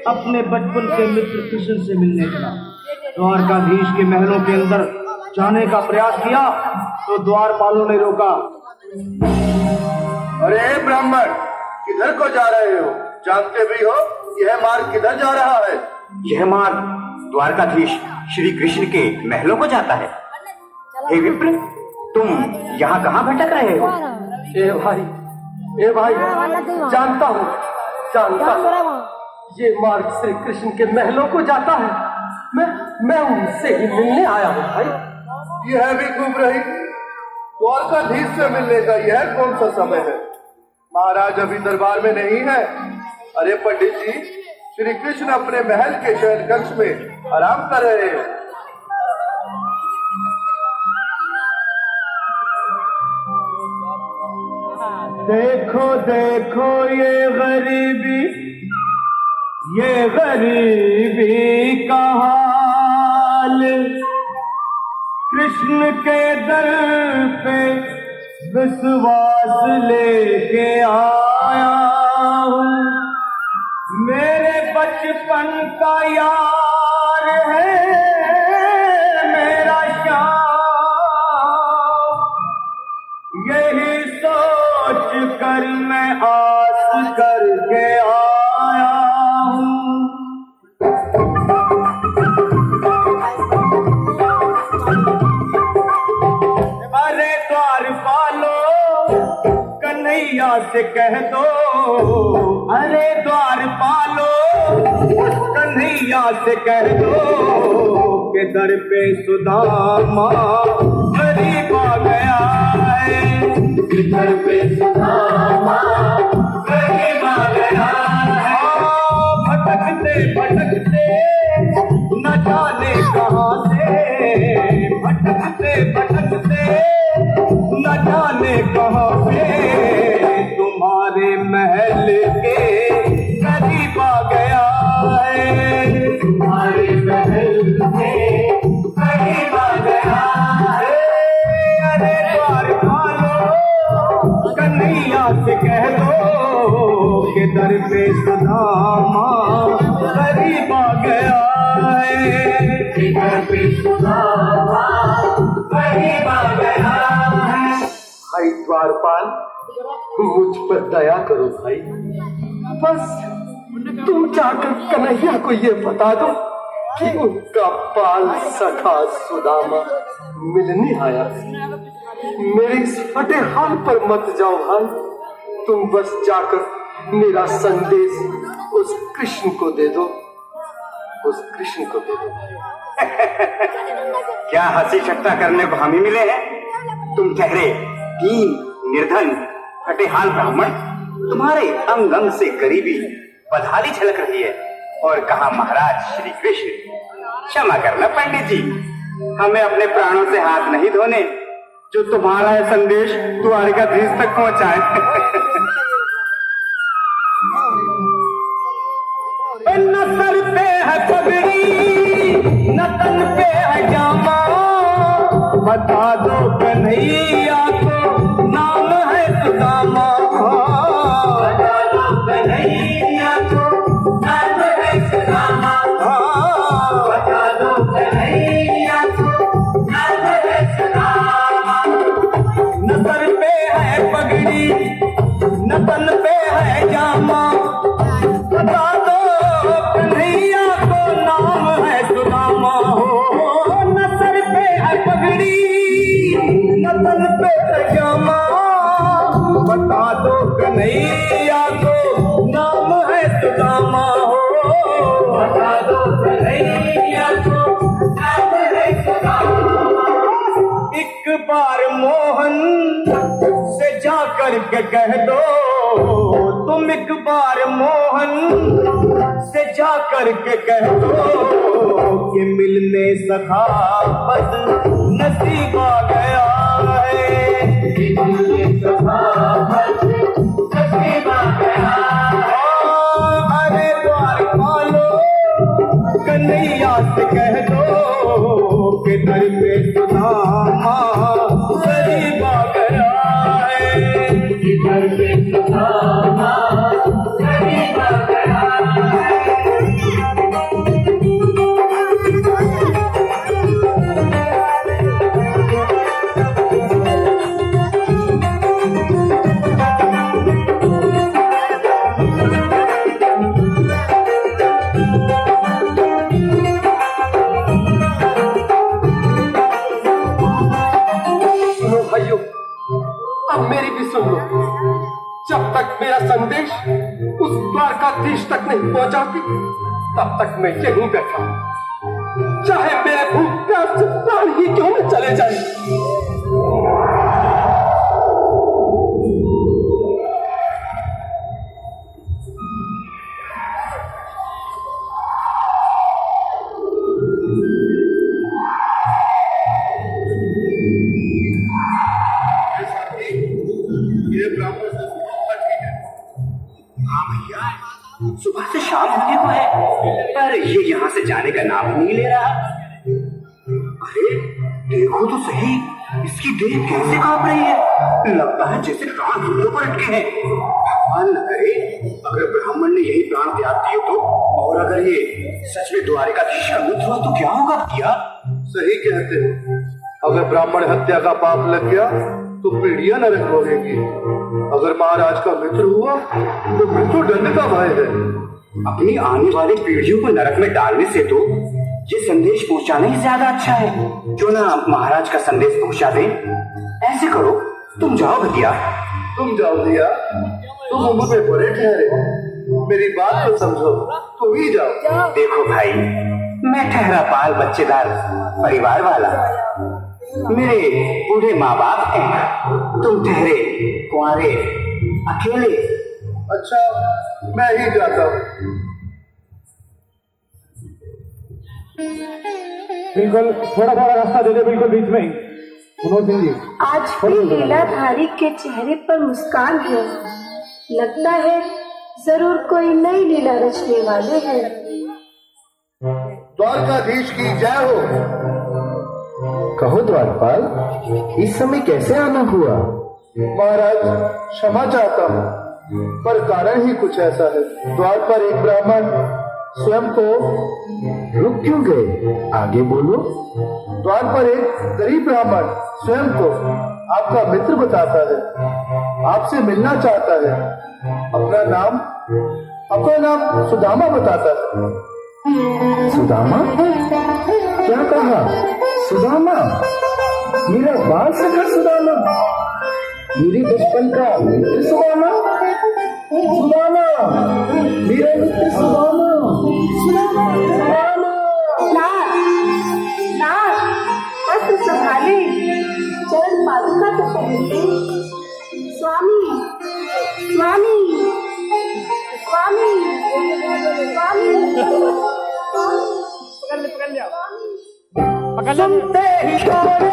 अपने बचपन के मित्र कृष्ण से मिलने चला। द्वारकाधीश के महलों के अंदर जाने का प्रयास किया तो द्वारपालों ने रोका। अरे ब्राह्मण, किधर को जा रहे हो? जानते भी हो यह मार्ग किधर जा रहा है? यह मार्ग द्वारकाधीश श्री कृष्ण के महलों को जाता है। हे विप्र, तुम यहाँ कहाँ भटक रहे हो? ए भाई, जानता हूँ, ये मार्ग श्री कृष्ण के महलों को जाता है। मैं उनसे ही मिलने आया हूँ भाई। यह भी खूब रही, द्वारकाधीश से मिलने का यह कौन सा समय है? महाराज अभी दरबार में नहीं है। अरे पंडित जी, श्री कृष्ण अपने महल के शयन कक्ष में आराम कर रहे हैं। देखो देखो ये गरीबी का हाल, कृष्ण के दर पे विश्वास लेके आया हूँ। मेरे बचपन का यार है मेरा श्याम, यही सोच कर मैं आस करके आया हूँ। अरे द्वारपालो, कन्हैया से कह दो, अरे द्वारपालो, कन्हैया से कह दो कि दर पे सुदामा गरीब आ गया है। दर पे सुदामा गरीब आ गया है। भटकते भटकते न जाने कहाँ से, भटकते भटकते न जाने कहाँ से तुम्हारे महल के करीब आ गया है। तुम्हारे महल के करीब आ गया है। अरे द्वारपालो, कन्हैया से कह दो कि दर पे सुदामा करीब आ गया है। दर पे सुदामा करीब आ गया है। भाई द्वारपाल, मुझ पर दया करो भाई। बस तुम जाकर कन्हैया को ये बता दो कि उनका बाल सखा सुदामा मिलने आया है। मेरे इस फटे हाल पर मत जाओ भाई। तुम बस जाकर मेरा संदेश उस कृष्ण को दे दो, उस कृष्ण को दे दो। क्या हंसी ठट्टा करने को हम ही मिले हैं? तुम ठहरे दीन निर्धन फटे हाल ब्राह्मण, तुम्हारे अंग अंग से गरीबी बदहाली झलक रही है। और कहा महाराज श्री कृष्ण। क्षमा करना पंडित जी, हमें अपने प्राणों से हाथ नहीं धोने जो तुम्हारा यह संदेश द्वारकाधीश तक पहुंचाए। न सर पे है पगड़ी, न तन पे है जामा, बता दो कन्हैया को नाम है सुदामा। बता दो कन्हैया को नाम है सुदामा। बता दो कन्हैया को नाम है सुदामा। न सर पे है पगड़ी, न तन पे है जामा, बता दो कन्हैया को नाम है सुदामा। हो न सर पे है पगड़ी, न तन पे है जामा, बता दो कन्हैया को नाम है सुदामा। हो बता दो कन्हैया को नाम है सुदामा। एक बार मोहन से जा करके कह दो, तुम एक बार मोहन से जा करके कह दो कि मिलने सखावत नसीब आ गया है। मिलने सखावत नसीब आ गया है। अरे द्वारपालो, कन्हैया से कह दो कि दर पे सुदामा गरीब आ गया है। दर पे सुदामा गरीब आ गया है। मेरा संदेश उस द्वारकाधीश तक नहीं पहुंचाती, तब तक मैं यहीं बैठा हूं। चाहे मेरे भूख प्यास से प्राण ही क्यों न चले जाए। हाँ भैया, सुबह से शाम होने को है, पर ये यहाँ से जाने का नाम नहीं ले रहा। अरे देखो तो सही, इसकी देह कैसे कांप रही है, लगता है जैसे प्राण घुटनों पर अटके हैं। भगवान न करे अगर ब्राह्मण ने यही प्राण त्याग दिए तो, और अगर ये सच में द्वारिकाधीश का मित्र हुआ तो क्या होगा भैया? सही कहते हो, अगर ब्राह्मण हत्या का पाप लग गया तो पीढ़ियां नरक भोगेंगी। अगर महाराज का मित्र हुआ तो मृत्यु दंड का भय है। अपनी आने वाली पीढ़ियों को नरक में डालने से तो ये संदेश पहुंचाना ही ज्यादा अच्छा है। क्यों ना महाराज का संदेश पहुंचा दे। ऐसे करो, तुम जाओ भैया। तुम जाओ भैया, तुम उम्र में बड़े ठहरे, मेरी बात तो समझो, तुम ही जाओ। देखो भाई, मैं ठहरा पाल बच्चेदार परिवार वाला, मेरे बूढ़े माँ बाप हैं, तुम ठहरे कुंवारे अकेले। अच्छा, मैं ही जाता हूँ। बिल्कुल, थोड़ा थोड़ा रास्ता दे दे, बिल्कुल बीच में ही। मनोज सिंह जी, आज भी लीलाधारी के चेहरे पर मुस्कान है। लगता है जरूर कोई नई लीला रचने वाले हैं। द्वारकाधीश की जय हो। कहो द्वारपाल, इस समय कैसे आना हुआ? महाराज, क्षमा चाहता हूँ, पर कारण ही कुछ ऐसा है। द्वार पर एक ब्राह्मण स्वयं को रुक क्यों गए? आगे बोलो। द्वार पर एक गरीब ब्राह्मण स्वयं को आपका मित्र बताता है, आपसे मिलना चाहता है। अपना नाम सुदामा बताता है। सुदामा? क्या कहा? सुदामा? मेरा बाल सखा सुदामा, मेरे बचपन का मित्र सुदामा, सुदामा, मेरा मित्र सुदामा, सुदामा। अस्त्र संभाले, चरण पादुका तो पहनते। स्वामी, स्वामी, स्वामी, स्वामी। सुनते ही छोड़े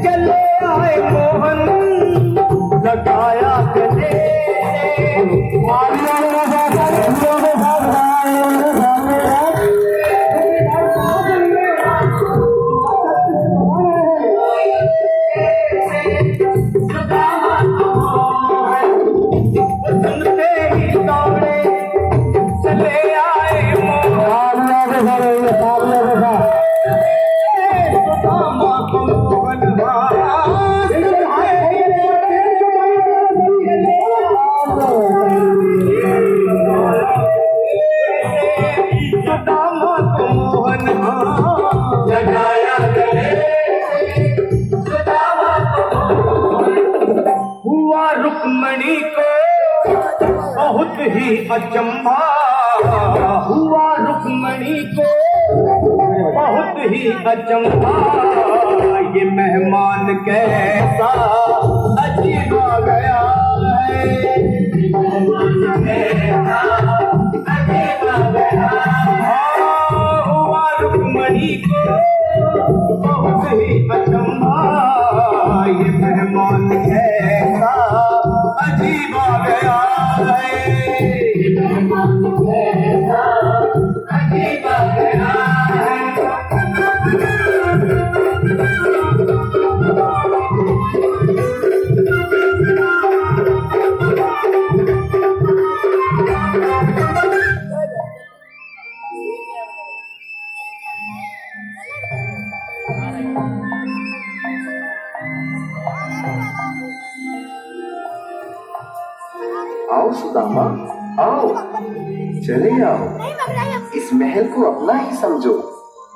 चले आए मोहन, लगाया गले रुक्मणी को बहुत ही अचंभा हुआ, रुक्मणी को बहुत ही अचंभा। ये मेहमान कैसा अजीब आ गया है, हुआ रुक्मणी को बहुत ही अचंभा। ये मेहमान कैसा अजीब आ गया है, अजीब आ गया है। आओ सुदामा, आओ, चले आओ। इस महल को अपना ही समझो।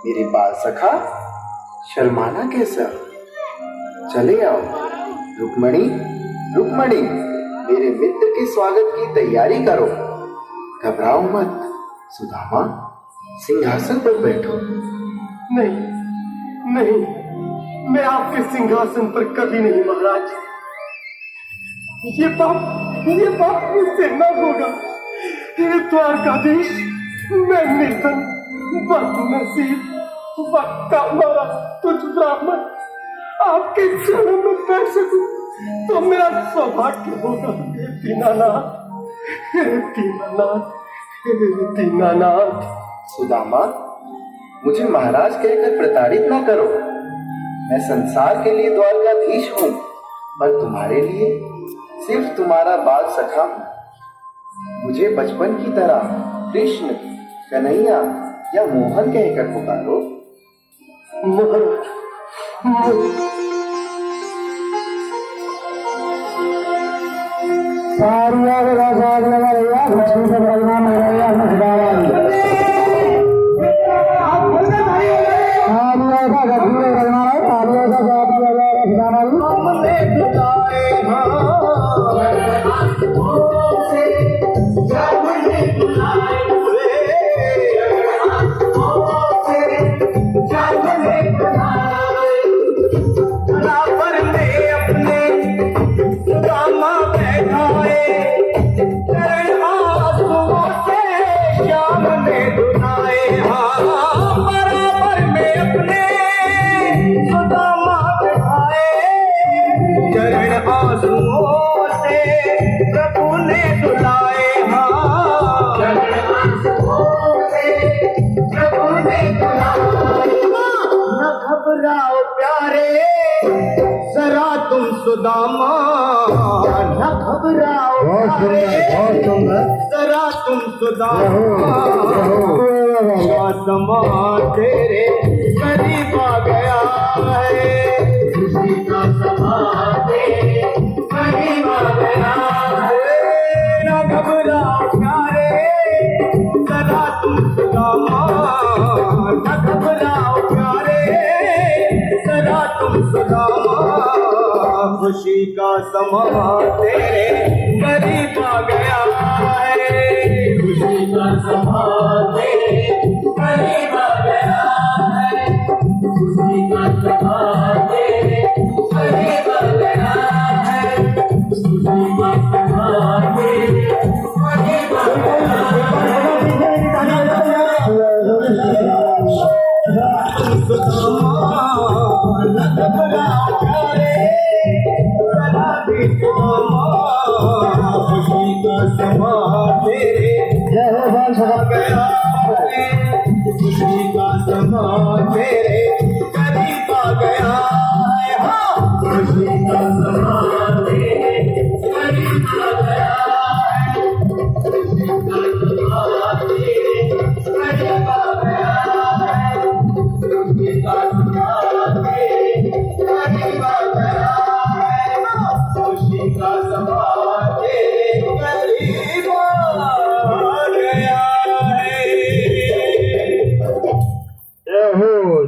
मेरे बाल सखा, शर्माना कैसा? चले आओ। रुक्मणी, रुक्मणी, मेरे मित्र के स्वागत की तैयारी करो। घबराओ मत सुदामा, सिंहासन पर बैठो। नहीं नहीं, मैं आपके सिंहासन पर कभी नहीं महाराज। ये पाप मुझसे न होगा। हे द्वारकाधीश, मैं निर्धन, बदनसीब, वक्त का मारा तुझ ब्राह्मण आपके चरणों में बैठ सकूं तो मेरा सौभाग्य होगा। हे दीनानाथ, हे दीनानाथ, हे दीनानाथ। सुदामा, मुझे महाराज कहकर प्रताड़ित ना करो। मैं संसार के लिए द्वारकाधीश हूँ, पर तुम्हारे लिए सिर्फ तुम्हारा बाल सखा हूँ। मुझे बचपन की तरह कृष्ण, कन्हैया या मोहन कहकर पुकारो। घबराओ प्यारे जरा तुम सुदामा, न घबराओ प्यारे जरा तुम सुदामा। समा तेरे करीब आ गया है, खुशी का समा तेरे करीब आ गया है। न घबराओ प्यारे जरा तुम सुदामा, न घबराओ प्यारे जरा तुम सुदामा। खुशी का समा तेरे करीब आ गया है, खुशी का समा तेरे करीब आ गया है, खुशी का समा तेरे करीब आ गया है, खुशी का समा तेरे करीब आ गया खुशी का समा तेरे करीब आ गया है, हाँ खुशी का समा तेरे करीब आ गया है, खुशी का समा तेरे करीब आ गया है, खुशी का समा तेरे करीब आ गया है, खुशी का समा तेरे करीब आ गया है।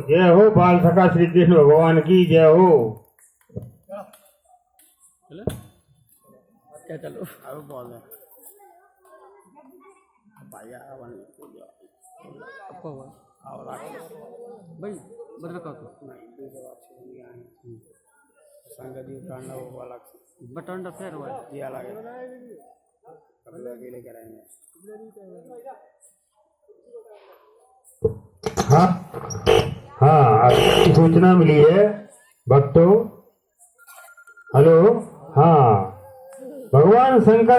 जय हो बाल सखा श्री कृष्ण भगवान की जय हो। क्या चलो अब बोल रहे भैया आपको भाई बदल का संगति उठाना वो अलग बटन फेर हुआ जी अलग अकेले कराएंगे। हाँ हाँ, सूचना मिली है भक्तों। हेलो, हाँ, भगवान शंकर का